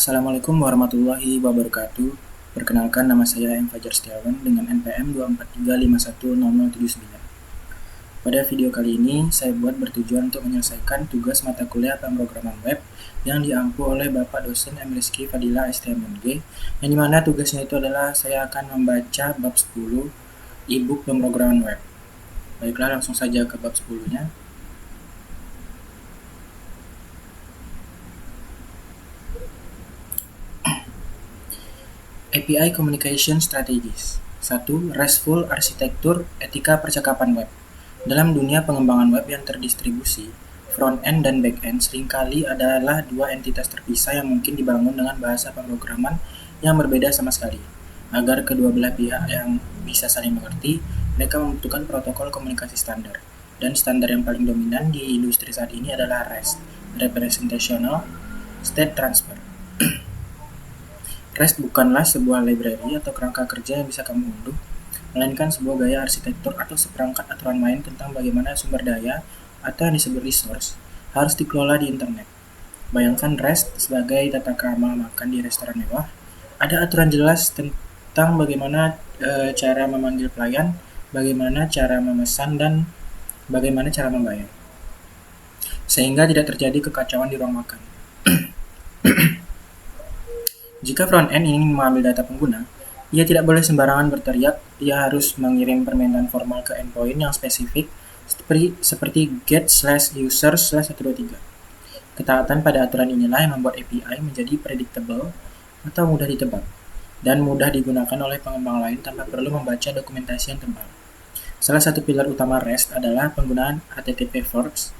Assalamualaikum warahmatullahi wabarakatuh. Perkenalkan, nama saya M. Fajar Setiawan dengan NPM 243510079. Pada video kali ini, saya buat bertujuan untuk menyelesaikan tugas mata kuliah pemrograman web yang diampu oleh Bapak dosen M. Rizky Fadila STMMG, yang dimana tugasnya itu adalah saya akan membaca bab 10 e-book pemrograman web. Baiklah, langsung saja ke bab 10-nya. API Communication Strategies. 1. RESTful Arsitektur Etika Percakapan Web. Dalam dunia pengembangan web yang terdistribusi, front-end dan back-end seringkali adalah dua entitas terpisah yang mungkin dibangun dengan bahasa pemrograman yang berbeda sama sekali. Agar kedua belah pihak yang bisa saling mengerti, mereka membutuhkan protokol komunikasi standar. Dan standar yang paling dominan di industri saat ini adalah REST, Representational State Transfer. REST bukanlah sebuah library atau kerangka kerja yang bisa kamu unduh, melainkan sebuah gaya arsitektur atau seperangkat aturan main tentang bagaimana sumber daya atau yang disebut resource harus dikelola di internet. Bayangkan REST sebagai tata krama makan di restoran mewah. Ada aturan jelas tentang bagaimana cara memanggil pelayan, bagaimana cara memesan, dan bagaimana cara membayar. Sehingga tidak terjadi kekacauan di ruang makan. Jika front-end ingin mengambil data pengguna, ia tidak boleh sembarangan berteriak, ia harus mengirim permintaan formal ke endpoint yang spesifik seperti get/user/123. Ketaatan pada aturan inilah yang membuat API menjadi predictable atau mudah ditebak, dan mudah digunakan oleh pengembang lain tanpa perlu membaca dokumentasi yang tebal. Salah satu pilar utama REST adalah penggunaan HTTP verbs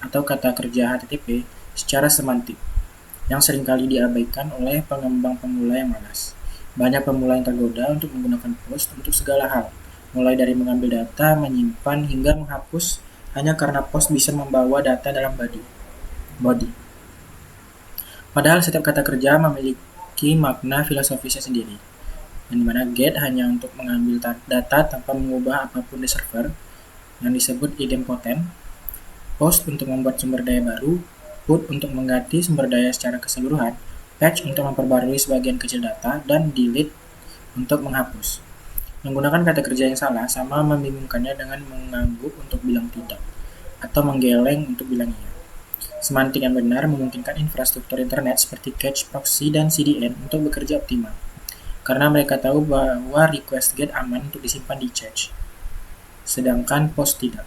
atau kata kerja HTTP secara semantik, yang seringkali diabaikan oleh pengembang pemula yang malas. Banyak pemula yang tergoda untuk menggunakan POST untuk segala hal, mulai dari mengambil data, menyimpan, hingga menghapus hanya karena POST bisa membawa data dalam body. Padahal setiap kata kerja memiliki makna filosofisnya sendiri, yang dimana get hanya untuk mengambil data tanpa mengubah apapun di server, yang disebut idempotent, POST untuk membuat sumber daya baru, put untuk mengganti sumber daya secara keseluruhan, patch untuk memperbarui sebagian kecil data, dan delete untuk menghapus. Menggunakan kata kerja yang salah sama membingungkannya dengan mengangguk untuk bilang tidak, atau menggeleng untuk bilang iya. Semantik yang benar memungkinkan infrastruktur internet seperti cache, proxy, dan CDN untuk bekerja optimal, karena mereka tahu bahwa request get aman untuk disimpan di cache, sedangkan POST tidak.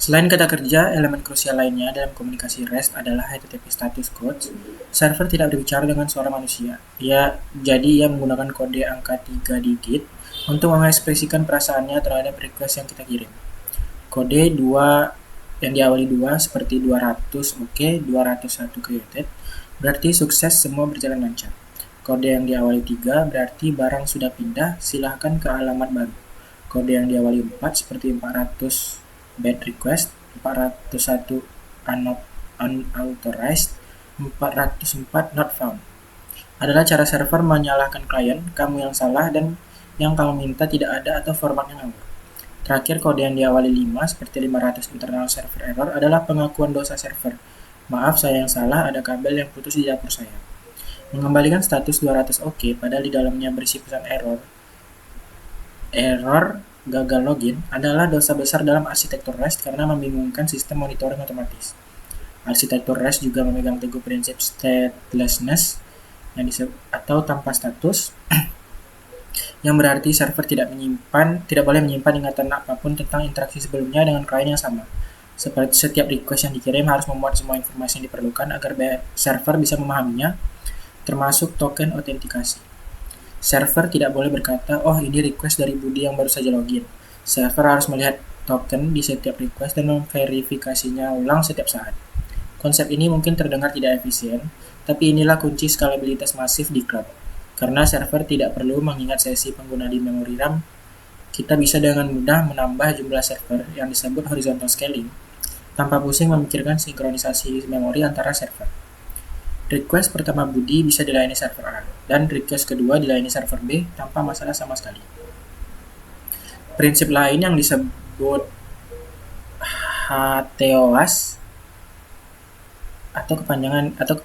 Selain kata kerja, elemen krusial lainnya dalam komunikasi REST adalah HTTP status code. Server tidak berbicara dengan suara manusia. Jadi ia menggunakan kode angka 3 digit untuk mengekspresikan perasaannya terhadap request yang kita kirim. Kode 2 yang diawali 2 seperti 200 OK, 201 created, berarti sukses, semua berjalan lancar. Kode yang diawali 3 berarti barang sudah pindah, silahkan ke alamat baru. Kode yang diawali 4 seperti 400 bad request, 401 unauthorized, 404 not found. Adalah cara server menyalahkan klien, kamu yang salah, dan yang kamu minta tidak ada atau formatnya ngawur. Terakhir, kode yang diawali 5 seperti 500 internal server error adalah pengakuan dosa server. Maaf, saya yang salah, ada kabel yang putus di dapur saya. Mengembalikan status 200 OK padahal di dalamnya berisi pesan error gagal login adalah dosa besar dalam arsitektur REST karena membingungkan sistem monitoring otomatis. Arsitektur REST juga memegang teguh prinsip statelessness atau tanpa status, yang berarti server tidak boleh menyimpan ingatan apapun tentang interaksi sebelumnya dengan klien yang sama. Seperti setiap request yang dikirim harus memuat semua informasi yang diperlukan agar server bisa memahaminya, termasuk token autentikasi. Server tidak boleh berkata, oh ini request dari Budi yang baru saja login. Server harus melihat token di setiap request dan memverifikasinya ulang setiap saat. Konsep ini mungkin terdengar tidak efisien, tapi inilah kunci skalabilitas masif di cloud. Karena server tidak perlu mengingat sesi pengguna di memori RAM, kita bisa dengan mudah menambah jumlah server yang disebut horizontal scaling, tanpa pusing memikirkan sinkronisasi memori antara server. Request pertama Budi bisa dilayani server A, dan request kedua dilayani server B tanpa masalah sama sekali. Prinsip lain yang disebut HTOAS atau kepanjangan atau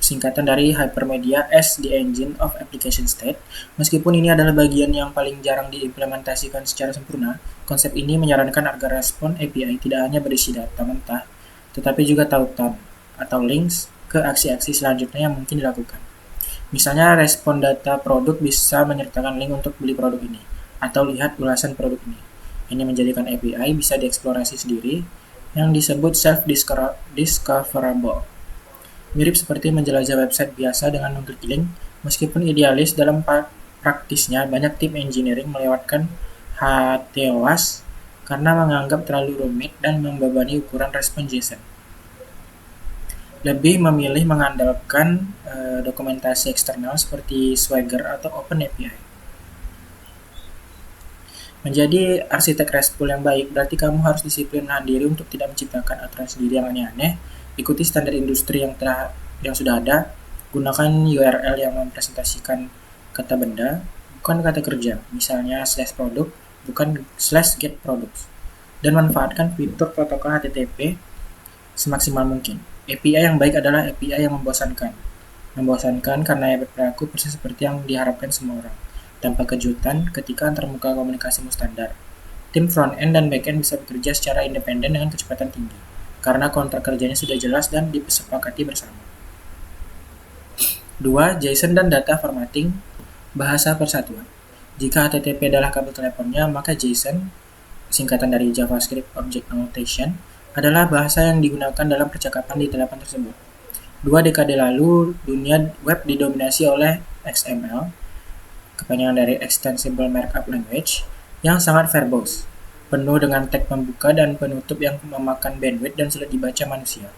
singkatan dari Hypermedia as the Engine of Application State. Meskipun ini adalah bagian yang paling jarang diimplementasikan secara sempurna, konsep ini menyarankan agar respon API tidak hanya berisi data mentah, tetapi juga tautan atau links ke aksi-aksi selanjutnya yang mungkin dilakukan. Misalnya, respon data produk bisa menyertakan link untuk beli produk ini, atau lihat ulasan produk ini. Ini menjadikan API bisa dieksplorasi sendiri, yang disebut self-discoverable. Mirip seperti menjelajah website biasa dengan mengklik link, meskipun idealis dalam praktisnya banyak tim engineering melewatkan HTOAS karena menganggap terlalu rumit dan membebani ukuran respon JSON. Lebih memilih mengandalkan dokumentasi eksternal seperti Swagger atau OpenAPI. Menjadi arsitek RESTful yang baik berarti kamu harus disiplin menahan diri untuk tidak menciptakan aturan sendiri yang aneh-aneh. Ikuti standar industri yang sudah ada, gunakan URL yang mempresentasikan kata benda, bukan kata kerja, misalnya /product, bukan /getProducts, dan manfaatkan fitur protokol HTTP semaksimal mungkin. API yang baik adalah API yang membosankan. Membosankan karena berperilaku persis seperti yang diharapkan semua orang, tanpa kejutan ketika antarmuka komunikasimu standar. Tim front-end dan back-end bisa bekerja secara independen dengan kecepatan tinggi, karena kontrak kerjanya sudah jelas dan disepakati bersama. 2. JSON dan data formatting bahasa persatuan. Jika HTTP adalah kabel teleponnya, maka JSON, singkatan dari JavaScript Object Notation, adalah bahasa yang digunakan dalam percakapan di telepon tersebut. 2 dekade lalu, dunia web didominasi oleh XML, kepanjangan dari Extensible Markup Language, yang sangat verbose, penuh dengan tag pembuka dan penutup yang memakan bandwidth dan sulit dibaca manusia.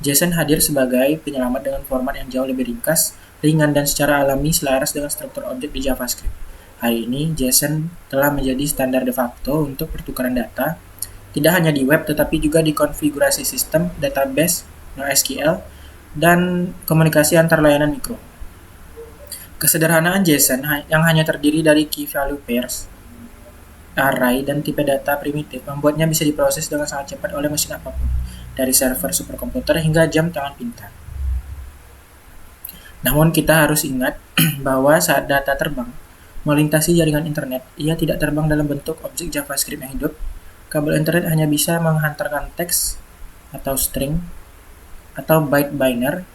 JSON hadir sebagai penyelamat dengan format yang jauh lebih ringkas, ringan, dan secara alami selaras dengan struktur objek di JavaScript. Hari ini, JSON telah menjadi standar de facto untuk pertukaran data, tidak hanya di web tetapi juga di konfigurasi sistem, database, NoSQL, dan komunikasi antar layanan mikro. Kesederhanaan JSON yang hanya terdiri dari key value pairs, array, dan tipe data primitif membuatnya bisa diproses dengan sangat cepat oleh mesin apapun, dari server superkomputer hingga jam tangan pintar. Namun kita harus ingat bahwa saat data terbang melintasi jaringan internet, ia tidak terbang dalam bentuk objek JavaScript yang hidup. Kabel internet hanya bisa menghantarkan teks atau string atau byte binary.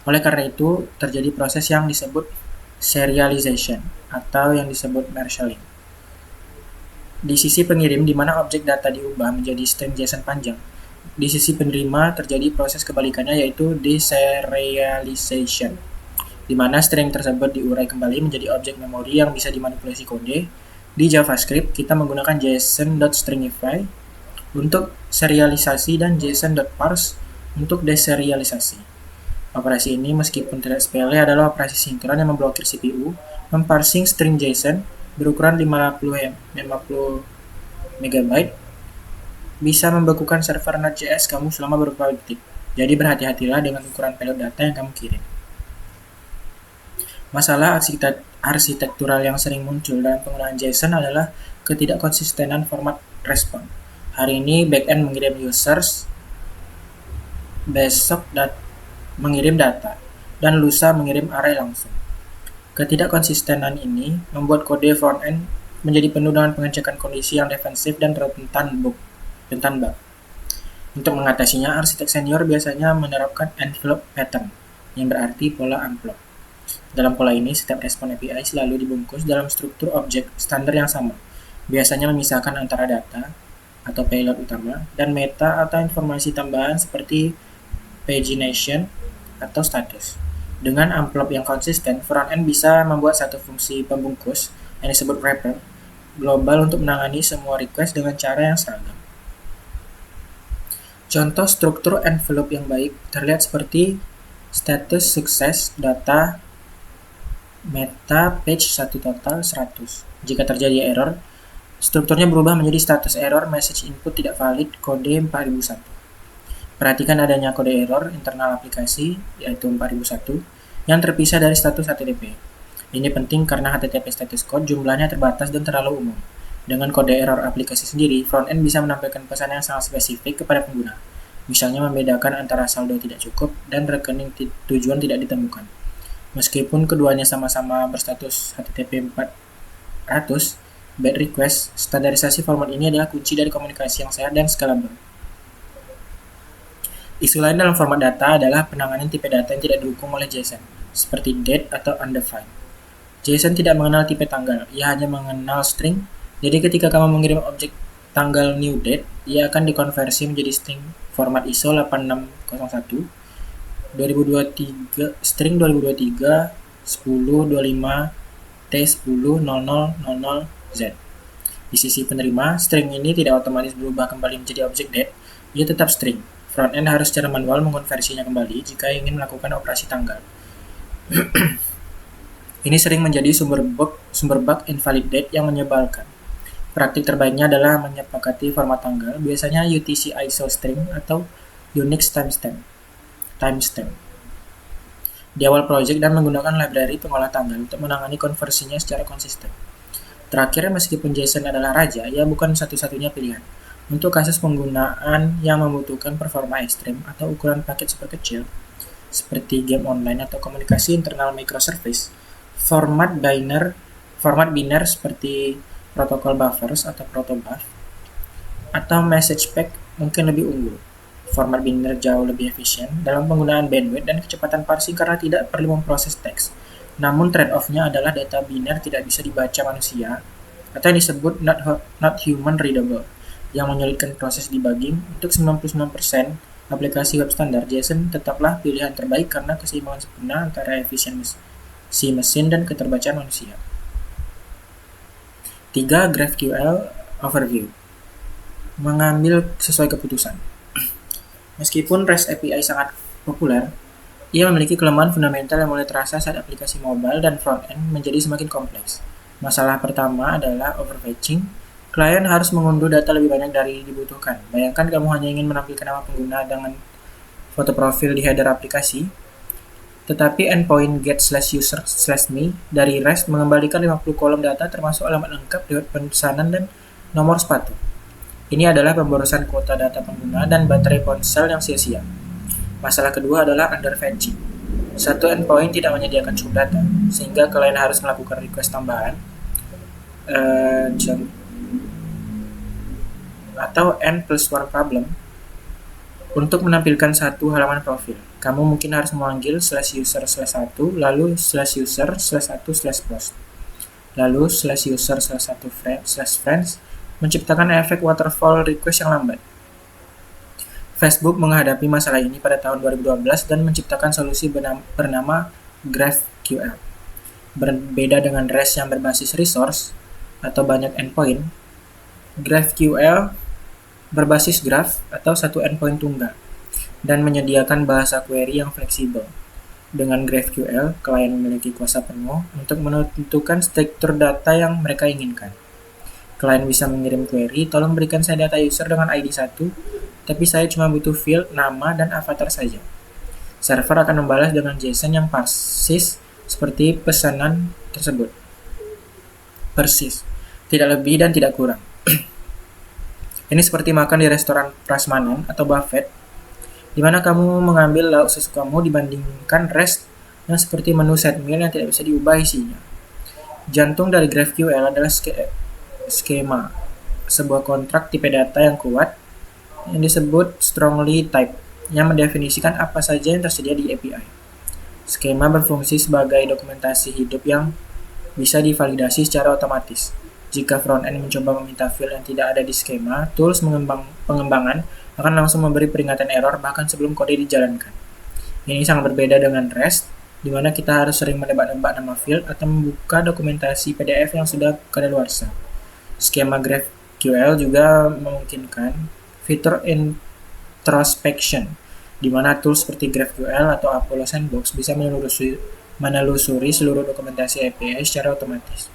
Oleh karena itu, terjadi proses yang disebut serialization atau yang disebut marshalling. Di sisi pengirim, di mana objek data diubah menjadi string JSON panjang. Di sisi penerima, terjadi proses kebalikannya, yaitu deserialization, di mana string tersebut diurai kembali menjadi objek memori yang bisa dimanipulasi kode. Di JavaScript, kita menggunakan JSON.stringify untuk serialisasi dan JSON.parse untuk deserialisasi. Operasi ini, meskipun tidak sepele, adalah operasi sinkron yang memblokir CPU, memparsing string JSON berukuran 50 MB, bisa membekukan server Node.js kamu selama beberapa detik. Jadi berhati-hatilah dengan ukuran payload data yang kamu kirim. Masalah arsitektural yang sering muncul dalam penggunaan JSON adalah ketidakkonsistenan format respon. Hari ini backend mengirim users, besok mengirim data, dan lusa mengirim array langsung. Ketidakkonsistenan ini membuat kode front-end menjadi penuh dengan pengecekan kondisi yang defensif dan rentan bug. Untuk mengatasinya, arsitek senior biasanya menerapkan envelope pattern, yang berarti pola amplop. Dalam pola ini, setiap respon API selalu dibungkus dalam struktur objek standar yang sama, biasanya memisahkan antara data atau payload utama dan meta atau informasi tambahan seperti pagination atau status. Dengan amplop yang konsisten, front-end bisa membuat satu fungsi pembungkus yang disebut wrapper global untuk menangani semua request dengan cara yang seragam. Contoh struktur envelope yang baik terlihat seperti status sukses data meta page 1 total 100. Jika terjadi error, strukturnya berubah menjadi status error message input tidak valid kode 4001. Perhatikan adanya kode error internal aplikasi, yaitu 4001, yang terpisah dari status HTTP. Ini penting karena HTTP status code jumlahnya terbatas dan terlalu umum. Dengan kode error aplikasi sendiri, front-end bisa menampilkan pesan yang sangat spesifik kepada pengguna. Misalnya membedakan antara saldo tidak cukup dan rekening tujuan tidak ditemukan. Meskipun keduanya sama-sama berstatus HTTP 400, bad request, standarisasi format ini adalah kunci dari komunikasi yang sehat dan scalable. Isu lain dalam format data adalah penanganan tipe data yang tidak didukung oleh JSON, seperti date atau undefined. JSON tidak mengenal tipe tanggal, ia hanya mengenal string. Jadi ketika kamu mengirim objek tanggal new date, ia akan dikonversi menjadi string format ISO 8601 2023 string 2023 1025 T100000Z. Di sisi penerima, string ini tidak otomatis berubah kembali menjadi objek date, ia tetap string. Frontend harus secara manual mengkonversinya kembali jika ingin melakukan operasi tanggal. Ini sering menjadi sumber bug invalid date yang menyebalkan. Praktik terbaiknya adalah menyepakati format tanggal, biasanya UTC ISO string atau Unix timestamp di awal project dan menggunakan library pengolah tanggal untuk menangani konversinya secara konsisten. Terakhir, meskipun JSON adalah raja, ia bukan satu-satunya pilihan. Untuk kasus penggunaan yang membutuhkan performa ekstrim atau ukuran paket super kecil, seperti game online atau komunikasi internal microservice, format biner seperti protokol buffers atau protobuf atau message pack mungkin lebih unggul. Format biner jauh lebih efisien dalam penggunaan bandwidth dan kecepatan parsing karena tidak perlu memproses teks. Namun trade-off-nya adalah data biner tidak bisa dibaca manusia atau yang disebut not human readable, yang menyulitkan proses debugging. Untuk 99% aplikasi web standar, JSON tetaplah pilihan terbaik karena keseimbangan sempurna antara efisiensi mesin dan keterbacaan manusia. 3. GraphQL Overview. Mengambil sesuai keputusan. Meskipun REST API sangat populer, ia memiliki kelemahan fundamental yang mulai terasa saat aplikasi mobile dan front-end menjadi semakin kompleks. Masalah pertama adalah overfetching. Klien harus mengunduh data lebih banyak dari dibutuhkan. Bayangkan kamu hanya ingin menampilkan nama pengguna dengan foto profil di header aplikasi, tetapi endpoint get/user/me dari REST mengembalikan 50 kolom data termasuk alamat lengkap, riwayat pesanan, dan nomor sepatu. Ini adalah pemborosan kuota data pengguna dan baterai ponsel yang sia-sia. Masalah kedua adalah underfetching. Satu endpoint tidak menyediakan cukup data, sehingga klien harus melakukan request tambahan atau N+1 problem untuk menampilkan satu halaman profil. Kamu mungkin harus memanggil /user/1, lalu /user/1/post, lalu /user/1/friends, menciptakan efek waterfall request yang lambat. Facebook menghadapi masalah ini pada tahun 2012 dan menciptakan solusi bernama GraphQL. Berbeda dengan REST yang berbasis resource atau banyak endpoint, GraphQL berbasis graph atau satu endpoint tunggal dan menyediakan bahasa query yang fleksibel. Dengan GraphQL, klien memiliki kuasa penuh untuk menentukan struktur data yang mereka inginkan. Klien bisa mengirim query, tolong berikan saya data user dengan ID 1, tapi saya cuma butuh field, nama, dan avatar saja. Server akan membalas dengan JSON yang persis seperti pesanan tersebut. Persis, tidak lebih dan tidak kurang. Ini seperti makan di restoran prasmanan atau buffet, di mana kamu mengambil lauk sesukamu dibandingkan REST yang seperti menu set meal yang tidak bisa diubah isinya. Jantung dari GraphQL adalah skema, sebuah kontrak tipe data yang kuat yang disebut strongly typed, yang mendefinisikan apa saja yang tersedia di API. Skema berfungsi sebagai dokumentasi hidup yang bisa divalidasi secara otomatis. Jika front-end mencoba meminta field yang tidak ada di skema, tools pengembangan akan langsung memberi peringatan error bahkan sebelum kode dijalankan. Ini sangat berbeda dengan REST, di mana kita harus sering menebak-nebak nama field atau membuka dokumentasi PDF yang sudah kadaluarsa. Skema GraphQL juga memungkinkan fitur introspection, di mana tools seperti GraphQL atau Apollo Sandbox bisa menelusuri seluruh dokumentasi API secara otomatis,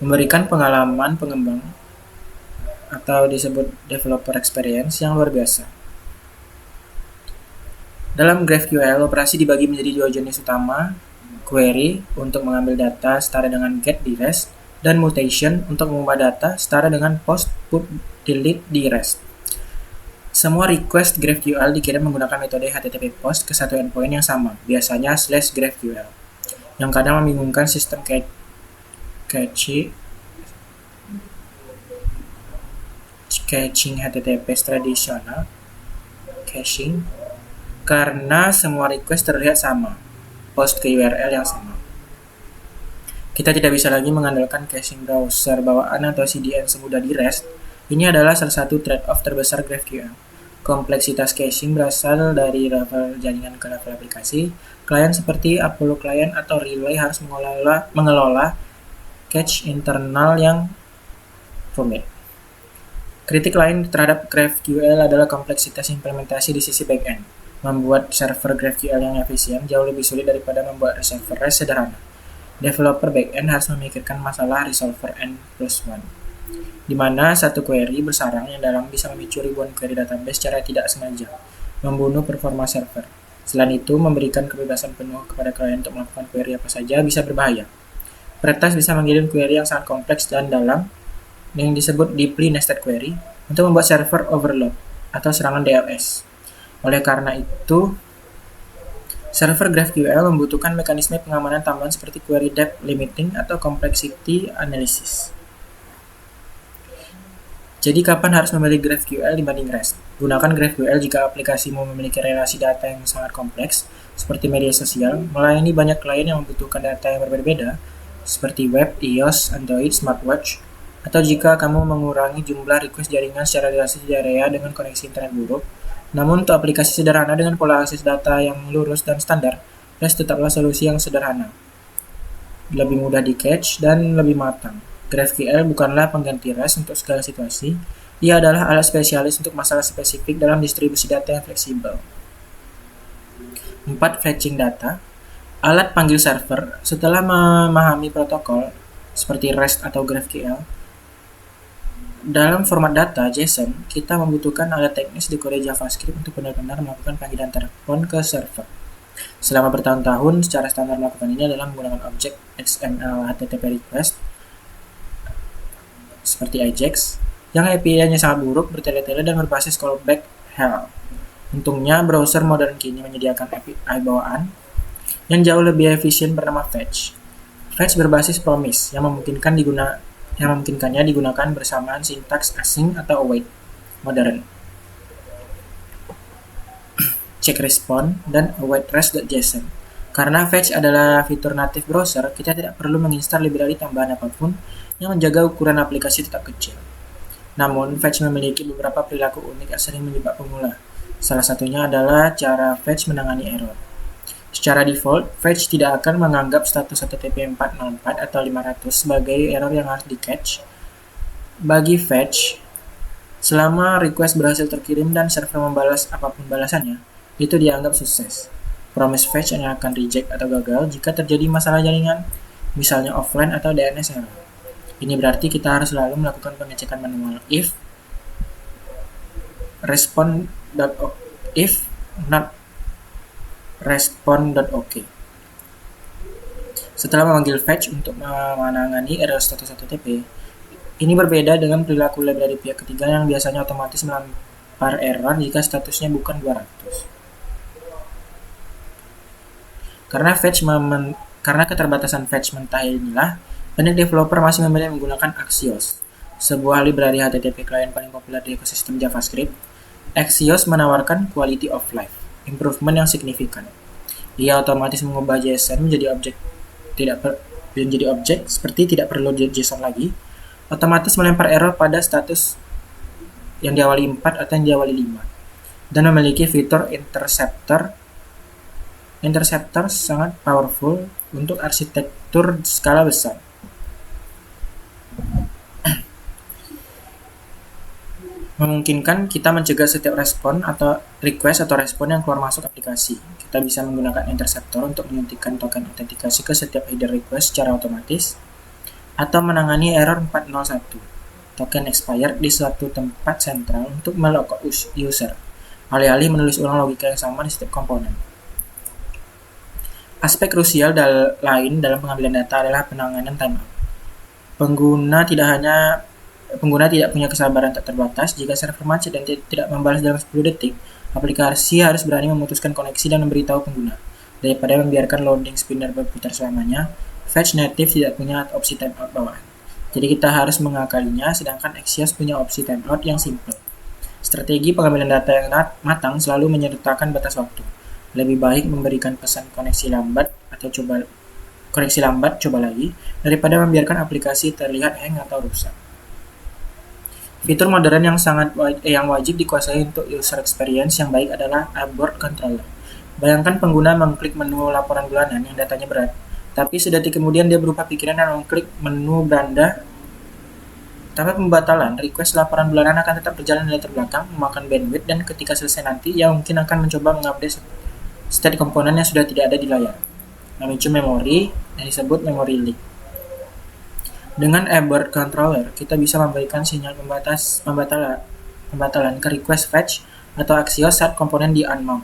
memberikan pengalaman pengembang atau disebut developer experience yang luar biasa. Dalam GraphQL, operasi dibagi menjadi dua jenis utama: query untuk mengambil data setara dengan get di REST, dan mutation untuk mengubah data setara dengan post, put, delete di REST. Semua request GraphQL dikirim menggunakan metode HTTP POST ke satu endpoint yang sama, biasanya /GraphQL, yang kadang membingungkan sistem caching HTTP tradisional, caching, karena semua request terlihat sama, post ke URL yang sama. Kita tidak bisa lagi mengandalkan caching browser bawaan atau CDN semudah di REST. Ini adalah salah satu trade-off terbesar GraphQL. Kompleksitas caching berasal dari level jaringan ke level aplikasi. Klien seperti Apollo Client atau Relay harus mengelola cache internal yang rumit. Kritik lain terhadap GraphQL adalah kompleksitas implementasi di sisi backend. Membuat server GraphQL yang efisien jauh lebih sulit daripada membuat server REST sederhana. Developer backend harus memikirkan masalah resolver N+1, di mana satu query bersarang yang dalam bisa memicu ribuan query database secara tidak sengaja, membunuh performa server. Selain itu, memberikan kebebasan penuh kepada klien untuk melakukan query apa saja bisa berbahaya. Peretas bisa mengirim query yang sangat kompleks dan dalam, yang disebut deeply nested query, untuk membuat server overload atau serangan DLS. Oleh karena itu, server GraphQL membutuhkan mekanisme pengamanan tambahan seperti query depth limiting atau complexity analysis. Jadi kapan harus memilih GraphQL dibanding REST? Gunakan GraphQL jika aplikasimu memiliki relasi data yang sangat kompleks, seperti media sosial, melayani banyak klien yang membutuhkan data yang berbeda, seperti web, iOS, Android, smartwatch, atau jika kamu mengurangi jumlah request jaringan secara durasi di area dengan koneksi internet buruk. Namun untuk aplikasi sederhana dengan pola akses data yang lurus dan standar, REST tetaplah solusi yang sederhana, lebih mudah di-cache, dan lebih matang. GraphQL bukanlah pengganti REST untuk segala situasi, ia adalah alat spesialis untuk masalah spesifik dalam distribusi data yang fleksibel. 4. Fetching data. Alat panggil server. Setelah memahami protokol seperti REST atau GraphQL, dalam format data JSON, kita membutuhkan alat teknis di kode JavaScript untuk benar-benar melakukan panggilan telepon ke server. Selama bertahun-tahun, secara standar melakukan ini adalah menggunakan objek XML HTTP request seperti AJAX, yang API-nya sangat buruk, bertele-tele, dan berbasis callback hell. Untungnya, browser modern kini menyediakan API bawaan yang jauh lebih efisien bernama Fetch. Fetch berbasis promise yang memungkinkannya digunakan bersamaan sintaks async atau await modern, check response, dan await rest.json. Karena Fetch adalah fitur natif browser, kita tidak perlu menginstal library tambahan apapun yang menjaga ukuran aplikasi tetap kecil. Namun, Fetch memiliki beberapa perilaku unik yang sering menjebak pemula. Salah satunya adalah cara Fetch menangani error. Secara default, Fetch tidak akan menganggap status HTTP 404 atau 500 sebagai error yang harus di-catch. Bagi Fetch, selama request berhasil terkirim dan server membalas apapun balasannya, itu dianggap sukses. Promise Fetch hanya akan reject atau gagal jika terjadi masalah jaringan, misalnya offline atau DNS error. Ini berarti kita harus selalu melakukan pengecekan manual if not respond.ok. Setelah memanggil fetch untuk menangani error status HTTP, ini berbeda dengan perilaku library pihak ketiga yang biasanya otomatis melempar error jika statusnya bukan 200. Karena keterbatasan fetch mentah inilah, banyak developer masih memilih menggunakan Axios, sebuah library HTTP client paling populer di ekosistem JavaScript. Axios menawarkan quality of life improvement yang signifikan. Ia otomatis mengubah JSON menjadi objek seperti tidak perlu JSON lagi, otomatis melempar error pada status yang diawali 4 atau yang diawali 5, dan memiliki fitur interceptor sangat powerful untuk arsitektur skala besar. Memungkinkan kita mencegah setiap respon atau request atau respon yang keluar masuk aplikasi. Kita bisa menggunakan interceptor untuk menyuntikkan token autentikasi ke setiap header request secara otomatis, atau menangani error 401, token expired di suatu tempat sentral untuk melogout user, alih-alih menulis ulang logika yang sama di setiap komponen. Aspek krusial lain dalam pengambilan data adalah penanganan timeout. Pengguna tidak hanya pengguna tidak punya kesabaran tak terbatas. Jika server macet dan tidak membalas dalam 10 detik, aplikasi harus berani memutuskan koneksi dan memberitahu pengguna. Daripada membiarkan loading spinner berputar selamanya, Fetch Native tidak punya opsi timeout bawaan. Jadi kita harus mengakalinya, sedangkan Axios punya opsi timeout yang simple. Strategi pengambilan data yang matang selalu menyertakan batas waktu. Lebih baik memberikan pesan koneksi lambat, coba lagi, daripada membiarkan aplikasi terlihat hang atau rusak. Fitur modern yang wajib dikuasai untuk user experience yang baik adalah Abort Controller. Bayangkan pengguna mengklik menu laporan bulanan yang datanya berat, tapi sedetik kemudian dia berubah pikiran dan mengklik menu beranda. Tanpa pembatalan, request laporan bulanan akan tetap berjalan di latar belakang, memakan bandwidth, dan ketika selesai nanti, ia mungkin akan mencoba mengupdate state komponen yang sudah tidak ada di layar, memicu memori yang disebut memory leak. Dengan Abort Controller, kita bisa memberikan sinyal pembatalan ke request fetch atau Axios saat komponen di unmount,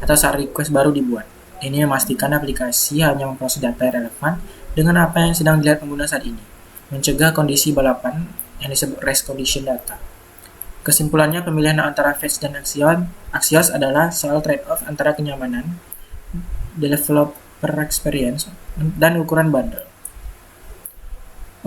atau saat request baru dibuat. Ini memastikan aplikasi hanya memproses data yang relevan dengan apa yang sedang dilihat pengguna saat ini, mencegah kondisi balapan yang disebut race condition data. Kesimpulannya, pemilihan antara Fetch dan Axios adalah soal trade-off antara kenyamanan, developer experience, dan ukuran bundle.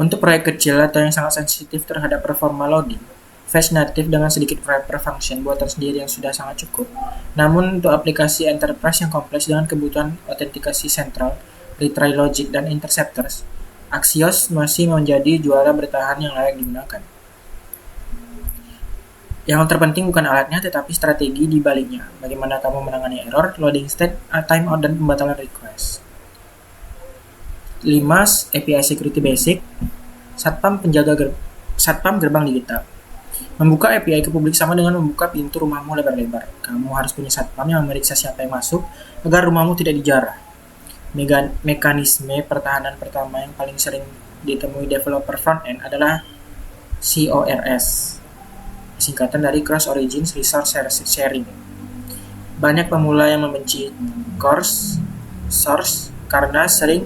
Untuk proyek kecil atau yang sangat sensitif terhadap performa loading, Fetch Native dengan sedikit wrapper function buatan sendiri yang sudah sangat cukup. Namun untuk aplikasi enterprise yang kompleks dengan kebutuhan autentikasi sentral, retry logic, dan interceptors, Axios masih menjadi juara bertahan yang layak digunakan. Yang terpenting bukan alatnya, tetapi strategi di baliknya. Bagaimana kamu menangani error, loading state, timeout, dan pembatalan request. 5. API Security Basic. Satpam gerbang digital. Membuka API ke publik sama dengan membuka pintu rumahmu lebar-lebar. Kamu harus punya satpam yang memeriksa siapa yang masuk agar rumahmu tidak dijarah. Mekanisme pertahanan pertama yang paling sering ditemui developer front-end adalah CORS, singkatan dari Cross Origin Resource Sharing. Banyak pemula yang membenci source karena sering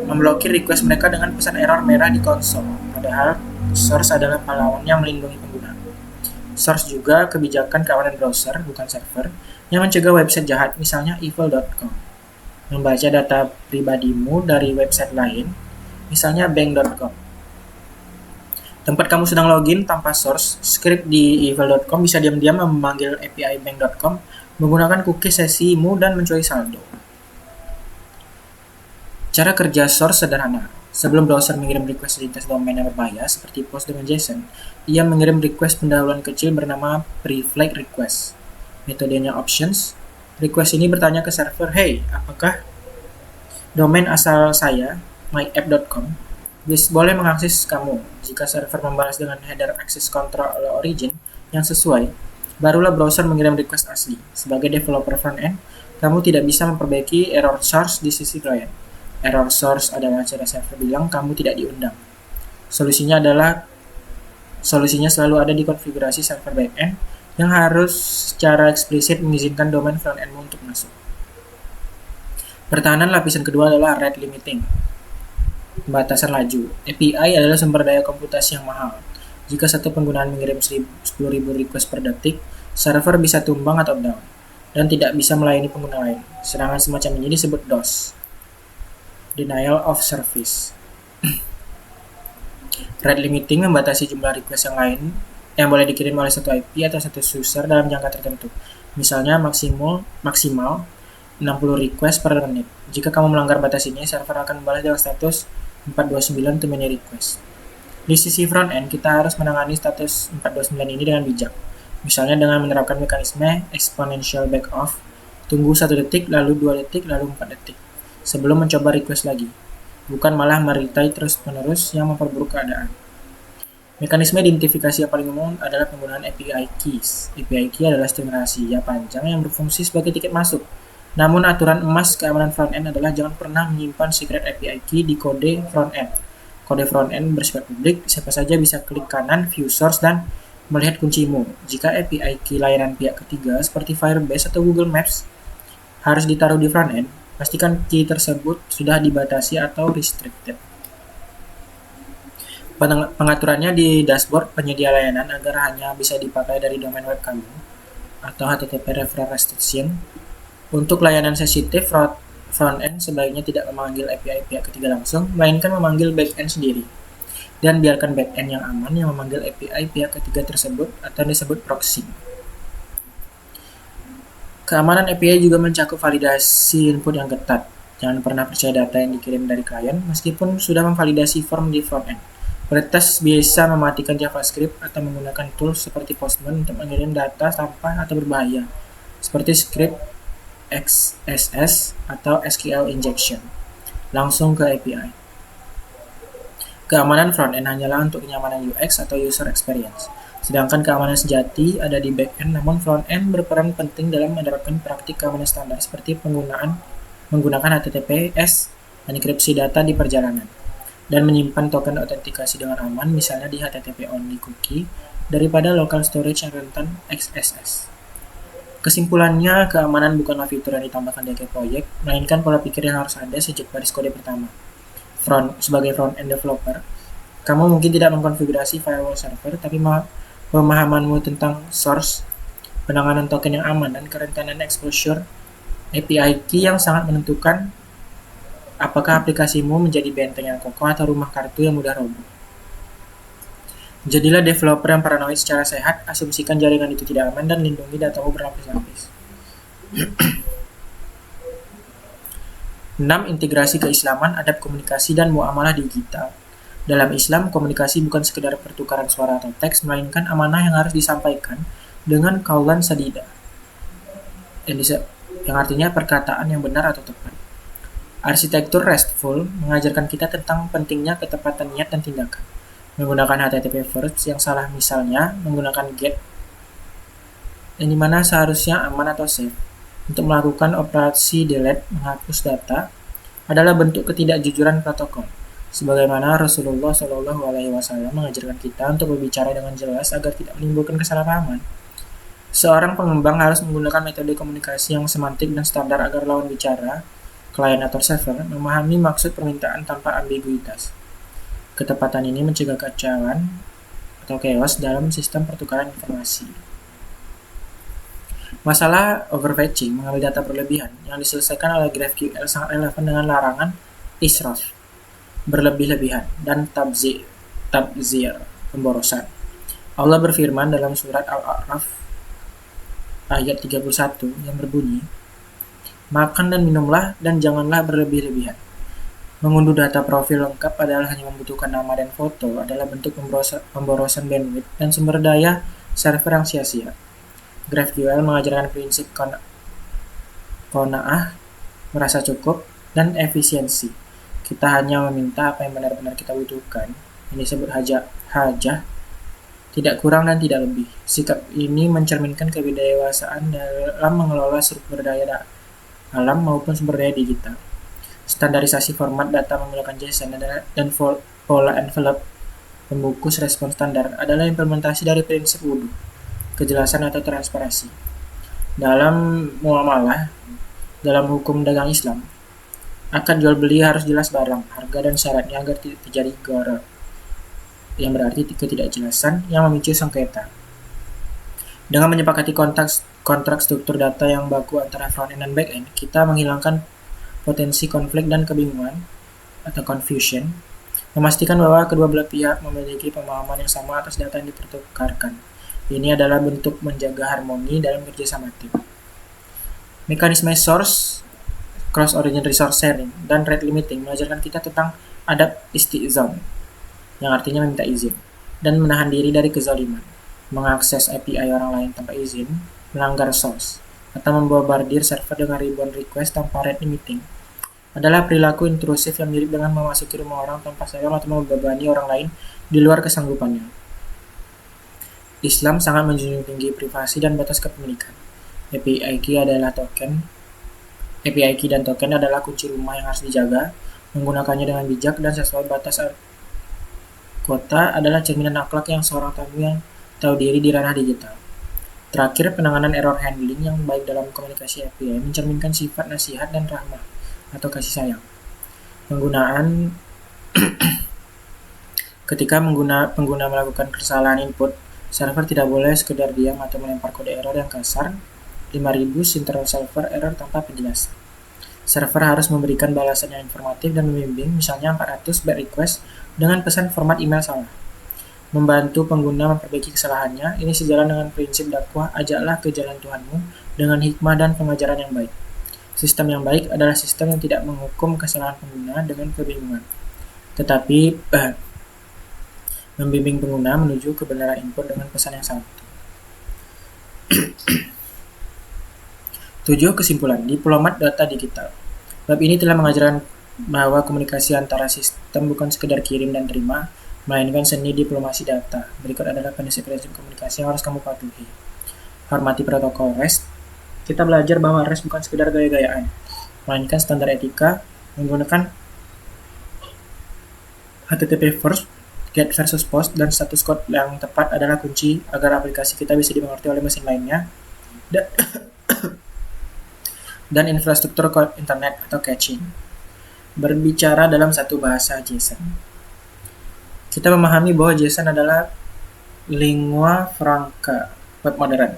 memblokir request mereka dengan pesan error merah di konsol, padahal source adalah pahlawan yang melindungi pengguna. Source juga kebijakan keamanan browser, bukan server, yang mencegah website jahat, misalnya evil.com. Membaca data pribadimu dari website lain, misalnya bank.com. Tempat kamu sedang login tanpa source, script di evil.com bisa diam-diam memanggil API bank.com menggunakan cookie sesimu dan mencuri saldo. Cara kerja source sederhana. Sebelum browser mengirim request lintas domain yang berbahaya seperti post dengan JSON, ia mengirim request pendahuluan kecil bernama pre-flag request. Metodenya options. Request ini bertanya ke server, "Hey, apakah domain asal saya, myapp.com, boleh mengakses kamu?" Jika server membalas dengan header access control origin yang sesuai, barulah browser mengirim request asli. Sebagai developer front-end, kamu tidak bisa memperbaiki error source di sisi klien. Error source adalah cara server bilang kamu tidak diundang. Solusinya selalu ada di konfigurasi server backend yang harus secara eksplisit mengizinkan domain front-endmu untuk masuk. Pertahanan lapisan kedua adalah rate limiting, pembatasan laju. API adalah sumber daya komputasi yang mahal. Jika satu penggunaan mengirim 10.000 request per detik, server bisa tumbang atau down, dan tidak bisa melayani pengguna lain. Serangan semacam ini disebut DOS, Denial of Service. Rate limiting membatasi jumlah request yang boleh dikirim oleh satu IP atau satu user dalam jangka tertentu. Misalnya maksimal 60 request per menit. Jika kamu melanggar batas ini, server akan membalas dengan status 429 too many request. Di sisi front-end, kita harus menangani status 429 ini dengan bijak. Misalnya dengan menerapkan mekanisme exponential backoff, tunggu 1 detik, lalu 2 detik, lalu 4 detik, sebelum mencoba request lagi. Bukan malah meretry terus-menerus yang memperburuk keadaan. Mekanisme identifikasi yang paling umum adalah penggunaan API keys. API key adalah string rahasia panjang yang berfungsi sebagai tiket masuk. Namun aturan emas keamanan front-end adalah jangan pernah menyimpan secret API key di kode front-end. Kode front-end bersifat publik, siapa saja bisa klik kanan, view source, dan melihat kuncimu. Jika API key layanan pihak ketiga seperti Firebase atau Google Maps harus ditaruh di front-end, pastikan key tersebut sudah dibatasi atau restricted. Pengaturannya di dashboard penyedia layanan agar hanya bisa dipakai dari domain web kamu atau HTTP referral restriction. Untuk layanan sensitif, front-end sebaiknya tidak memanggil API pihak ketiga langsung, melainkan memanggil back-end sendiri. Dan biarkan back-end yang aman yang memanggil API pihak ketiga tersebut atau disebut proxy. Keamanan API juga mencakup validasi input yang ketat. Jangan pernah percaya data yang dikirim dari klien meskipun sudah memvalidasi form di front-end. Peretas biasa mematikan JavaScript atau menggunakan tools seperti Postman untuk mengirim data sampah atau berbahaya, seperti script XSS atau SQL injection, langsung ke API. Keamanan front-end hanyalah untuk kenyamanan UX atau user experience, sedangkan keamanan sejati ada di back-end, namun front-end berperan penting dalam menerapkan praktik keamanan standar seperti menggunakan HTTPS, enkripsi data di perjalanan, dan menyimpan token autentikasi dengan aman, misalnya di HTTP only cookie, daripada local storage yang rentan XSS. Kesimpulannya, keamanan bukanlah fitur yang ditambahkan di akhir proyek, melainkan pola pikir yang harus ada sejak baris kode pertama. Sebagai front-end developer, kamu mungkin tidak mengkonfigurasi firewall server, tapi pemahamanmu tentang source, penanganan token yang aman, dan kerentanan exposure API key yang sangat menentukan apakah aplikasimu menjadi benteng yang kokoh atau rumah kartu yang mudah roboh. Jadilah developer yang paranoid secara sehat, asumsikan jaringan itu tidak aman, dan lindungi datamu berlapis-lapis. 6. Integrasi keislaman, adab komunikasi, dan muamalah digital. Dalam Islam, komunikasi bukan sekedar pertukaran suara atau teks, melainkan amanah yang harus disampaikan dengan qaulan sadida, yang artinya perkataan yang benar atau tepat. Arsitektur RESTful mengajarkan kita tentang pentingnya ketepatan niat dan tindakan. Menggunakan HTTP first yang salah, misalnya menggunakan GET yang dimana seharusnya aman atau safe, untuk melakukan operasi delete menghapus data, adalah bentuk ketidakjujuran protokol. Sebagaimana Rasulullah SAW mengajarkan kita untuk berbicara dengan jelas agar tidak menimbulkan kesalahpahaman. Seorang pengembang harus menggunakan metode komunikasi yang semantik dan standar agar lawan bicara, klien atau server, memahami maksud permintaan tanpa ambiguitas. Ketepatan ini mencegah kacauan atau chaos dalam sistem pertukaran informasi. Masalah overfetching, mengambil data berlebihan, yang diselesaikan oleh GraphQL sangat relevan dengan larangan israf, berlebih-lebihan, dan tabzir, pemborosan. Allah berfirman dalam surat Al-A'raf ayat 31 yang berbunyi, "Makan dan minumlah dan janganlah berlebih-lebihan." Mengunduh data profil lengkap padahal hanya membutuhkan nama dan foto adalah bentuk pemborosan bandwidth dan sumber daya server yang sia-sia. GraphQL mengajarkan prinsip qanaah, merasa cukup, dan efisiensi. Kita hanya meminta apa yang benar-benar kita butuhkan. Ini disebut hajah, tidak kurang dan tidak lebih. Sikap ini mencerminkan kedewasaan dalam mengelola sumber daya alam maupun sumber daya digital. Standarisasi format data menggunakan JSON dan pola envelope pembungkus respon standar adalah implementasi dari prinsip wudu, kejelasan atau transparansi. Dalam muamalah, dalam hukum dagang Islam, akad jual beli harus jelas barang, harga, dan syaratnya agar tidak terjadi gharar, yang berarti ketidakjelasan yang memicu sengketa. Dengan menyepakati kontrak struktur data yang baku antara front-end dan back-end, kita menghilangkan potensi konflik dan kebingungan atau confusion, memastikan bahwa kedua belah pihak memiliki pemahaman yang sama atas data yang dipertukarkan. Ini adalah bentuk menjaga harmoni dalam kerjasama tim. Mekanisme source, cross-origin resource sharing, dan rate limiting mengajarkan kita tentang adab istizan, yang artinya meminta izin, dan menahan diri dari kezaliman, mengakses API orang lain tanpa izin, melanggar source, atau membombardir server dengan ribuan request tanpa rate limiting. Adalah perilaku intrusif yang mirip dengan memasuki rumah orang tanpa salam atau membebani orang lain di luar kesanggupannya. Islam sangat menjunjung tinggi privasi dan batas kepemilikan. API key dan token adalah kunci rumah yang harus dijaga. Menggunakannya dengan bijak dan sesuai batas kota adalah cerminan akhlak yang seorang tamu yang tahu diri di ranah digital. Terakhir, penanganan error handling yang baik dalam komunikasi API mencerminkan sifat nasihat dan rahmah atau kasih sayang. Penggunaan Ketika pengguna melakukan kesalahan input, server tidak boleh sekedar diam atau melempar kode error yang kasar. 5000 Internal Server Error tanpa penjelasan. Server harus memberikan balasan yang informatif dan membimbing, misalnya 400 bad request dengan pesan format email salah. Membantu pengguna memperbaiki kesalahannya, ini sejalan dengan prinsip dakwah, ajaklah ke jalan Tuhanmu dengan hikmah dan pengajaran yang baik. Sistem yang baik adalah sistem yang tidak menghukum kesalahan pengguna dengan kebingungan, tetapi membimbing pengguna menuju kebenaran input dengan pesan yang sama. 7. Kesimpulan. Diplomat data digital. Bab ini telah mengajarkan bahwa komunikasi antara sistem bukan sekedar kirim dan terima, melainkan seni diplomasi data. Berikut adalah prinsip-prinsip komunikasi yang harus kamu patuhi. Hormati protokol REST. Kita belajar bahwa REST bukan sekedar gaya-gayaan, melainkan standar etika. Menggunakan HTTP first, get versus post, dan status code yang tepat adalah kunci agar aplikasi kita bisa dimengerti oleh mesin lainnya dan infrastruktur internet atau caching. Berbicara dalam satu bahasa JSON. Kita memahami bahwa JSON adalah lingua franca web modern.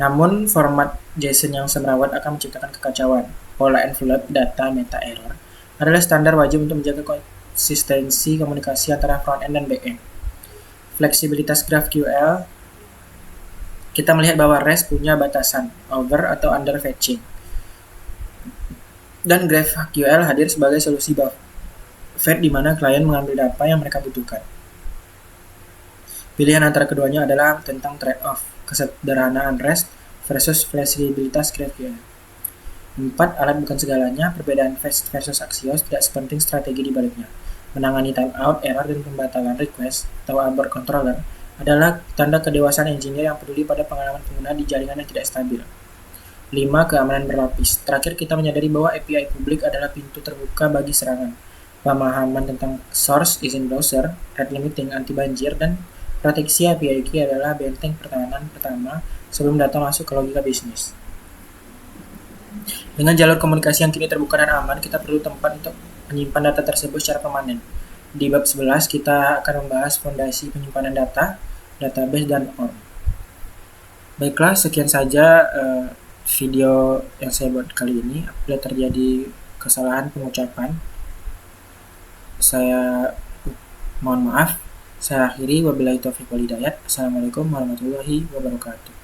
Namun, format JSON yang semrawut akan menciptakan kekacauan. Pola envelope data meta error adalah standar wajib untuk menjaga konsistensi komunikasi antara front-end dan back-end. Fleksibilitas GraphQL. Kita melihat bahwa REST punya batasan, over atau under fetching. Dan GraphQL hadir sebagai solusi buffet di mana klien mengambil data yang mereka butuhkan. Pilihan antara keduanya adalah tentang trade-off, kesederhanaan REST versus fleksibilitas GraphQL. 4. Alat bukan segalanya, perbedaan fast versus Axios tidak sepenting strategi di baliknya. Menangani timeout, error, dan pembatalan request atau abort controller adalah tanda kedewasaan engineer yang peduli pada pengalaman pengguna di jaringan yang tidak stabil. 5. Keamanan berlapis. Terakhir, kita menyadari bahwa API publik adalah pintu terbuka bagi serangan. Pemahaman tentang source, izin browser, rate limiting, anti banjir, dan proteksi API key adalah benteng pertahanan pertama sebelum data masuk ke logika bisnis. Dengan jalur komunikasi yang kini terbuka dan aman, kita perlu tempat untuk menyimpan data tersebut secara permanen. Di bab 11, kita akan membahas fondasi penyimpanan data, database, dan ORM. Baiklah, sekian saja video yang saya buat kali ini. Apabila terjadi kesalahan pengucapan, saya mohon maaf. Saya akhiri. Wabillahi taufiq wal hidayah. Assalamualaikum warahmatullahi wabarakatuh.